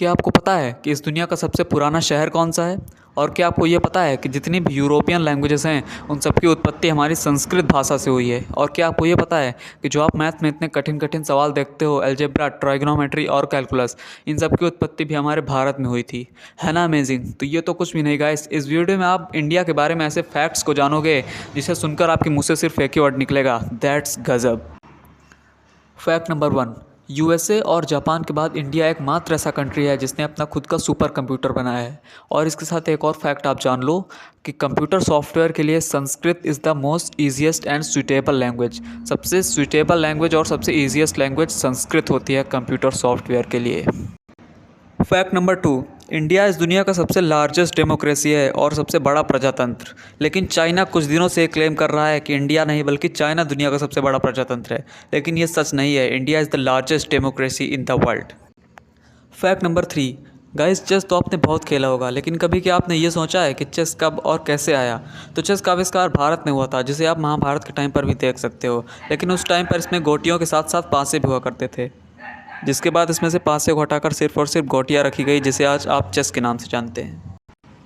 क्या आपको पता है कि इस दुनिया का सबसे पुराना शहर कौन सा है? और क्या आपको ये पता है कि जितनी भी यूरोपियन लैंग्वेजेस हैं उन सबकी उत्पत्ति हमारी संस्कृत भाषा से हुई है? और क्या आपको ये पता है कि जो आप मैथ में इतने कठिन कठिन सवाल देखते हो, अलजेब्रा, ट्राइगोनोमेट्री और कैलकुलस, इन सब की उत्पत्ति भी हमारे भारत में हुई थी। है ना अमेजिंग? तो ये तो कुछ भी नहीं गाइस, इस वीडियो में आप इंडिया के बारे में ऐसे फैक्ट्स को जानोगे जिसे सुनकर आपके मुँह से सिर्फ एक ही वर्ड निकलेगा, दैट्स गजब। फैक्ट नंबर 1, यूएसए और जापान के बाद इंडिया एकमात्र ऐसा कंट्री है जिसने अपना खुद का सुपर कंप्यूटर बनाया है। और इसके साथ एक और फैक्ट आप जान लो कि कंप्यूटर सॉफ्टवेयर के लिए Sanskrit is the most easiest and suitable language. सबसे सुटेबल लैंग्वेज और सबसे ईजिएस्ट लैंग्वेज संस्कृत होती है कंप्यूटर सॉफ्टवेयर के लिए। फैक्ट नंबर 2, इंडिया इस दुनिया का सबसे लार्जेस्ट डेमोक्रेसी है और सबसे बड़ा प्रजातंत्र। लेकिन चाइना कुछ दिनों से क्लेम कर रहा है कि इंडिया नहीं बल्कि चाइना दुनिया का सबसे बड़ा प्रजातंत्र है, लेकिन ये सच नहीं है। India is the largest democracy in the world. Fact number 3, guys chess तो आपने बहुत खेला होगा, लेकिन कभी क्या आपने ये सोचा है कि चेस कब और कैसे आया? तो चेस का आविष्कार भारत में हुआ था, जिसे आप महाभारत के टाइम पर भी देख सकते हो। लेकिन उस टाइम पर इसमें गोटियों के साथ साथ पासे भी हुआ करते थे, जिसके बाद इसमें से पासे को हटाकर सिर्फ और सिर्फ गोटियाँ रखी गई, जिसे आज आप चेस के नाम से जानते हैं।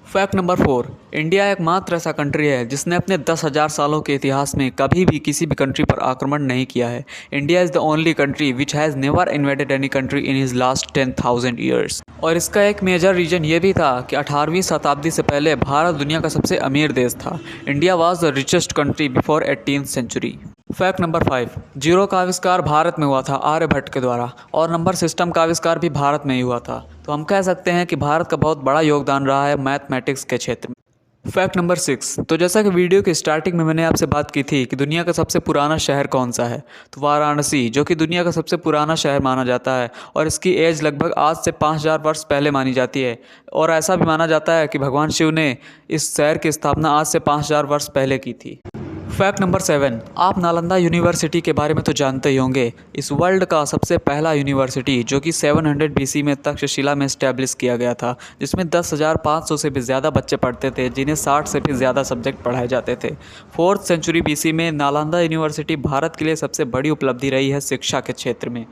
फैक्ट नंबर 4, इंडिया एकमात्र ऐसा कंट्री है जिसने अपने 10,000 सालों के इतिहास में कभी भी किसी भी कंट्री पर आक्रमण नहीं किया है। India is the only country which has never invaded any country in his last 10,000 years. और इसका एक मेजर रीजन ये भी था कि 18वीं शताब्दी से पहले भारत दुनिया का सबसे अमीर देश था। India was the richest country before 18th century. Fact number 5, zero का आविष्कार भारत में हुआ था आर्यभट्ट के द्वारा, और नंबर सिस्टम का आविष्कार भी भारत में ही हुआ था। तो हम कह सकते हैं कि भारत का बहुत बड़ा योगदान रहा है मैथमेटिक्स के क्षेत्र में। फैक्ट नंबर 6, तो जैसा कि वीडियो की स्टार्टिंग में मैंने आपसे बात की थी कि दुनिया का सबसे पुराना शहर कौन सा है, तो वाराणसी, जो कि दुनिया का सबसे पुराना शहर माना जाता है और इसकी एज लगभग आज से 5,000 वर्ष पहले मानी जाती है। और ऐसा भी माना जाता है कि भगवान शिव ने इस शहर की स्थापना आज से 5,000 वर्ष पहले की थी। फैक्ट नंबर 7, आप नालंदा यूनिवर्सिटी के बारे में तो जानते ही होंगे। इस वर्ल्ड का सबसे पहला यूनिवर्सिटी जो कि 700 BC में तक्षशिला में इस्टेब्लिश किया गया था, जिसमें 10,500 से भी ज़्यादा बच्चे पढ़ते थे, जिन्हें 60 से भी ज़्यादा सब्जेक्ट पढ़ाए जाते थे। 4th सेंचुरी BC में नालंदा यूनिवर्सिटी भारत के लिए सबसे बड़ी उपलब्धि रही है शिक्षा के क्षेत्र में।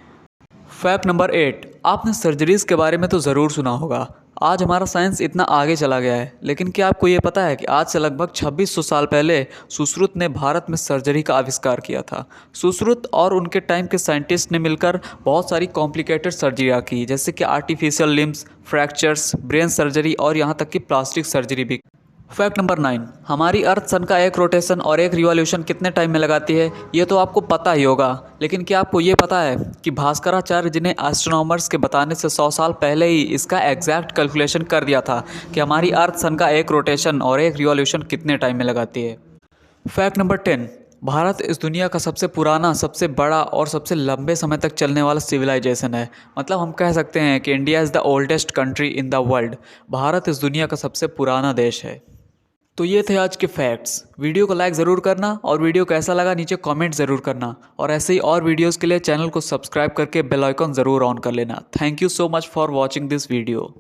फैक्ट नंबर 8, आपने सर्जरीज़ के बारे में तो ज़रूर सुना होगा। आज हमारा साइंस इतना आगे चला गया है, लेकिन क्या आपको ये पता है कि आज से लगभग 2600 साल पहले सुश्रुत ने भारत में सर्जरी का आविष्कार किया था। सुश्रुत और उनके टाइम के साइंटिस्ट ने मिलकर बहुत सारी कॉम्प्लिकेटेड सर्जरियाँ की, जैसे कि artificial limbs, fractures, brain surgery और यहाँ तक कि प्लास्टिक सर्जरी भी। फैक्ट नंबर 9, हमारी अर्थ सन का एक रोटेशन और एक रिवॉल्यूशन कितने टाइम में लगाती है, ये तो आपको पता ही होगा। लेकिन क्या आपको ये पता है कि भास्कराचार्य, जिन्हें एस्ट्रोनॉमर्स के बताने से 100 साल पहले ही इसका एग्जैक्ट कैलकुलेशन कर दिया था कि हमारी अर्थ सन का एक रोटेशन और एक रिवॉल्यूशन कितने टाइम में लगाती है। फैक्ट नंबर 10, भारत इस दुनिया का सबसे पुराना, सबसे बड़ा और सबसे लंबे समय तक चलने वाला सिविलाइजेशन है। मतलब हम कह सकते हैं कि India is the oldest country in the world. Bharat इस दुनिया का सबसे पुराना देश है। तो ये थे आज के फैक्ट्स। वीडियो को लाइक ज़रूर करना और वीडियो कैसा लगा नीचे कमेंट ज़रूर करना, और ऐसे ही और वीडियोस के लिए चैनल को सब्सक्राइब करके बेल आइकन ज़रूर ऑन कर लेना। Thank you so much for watching this video.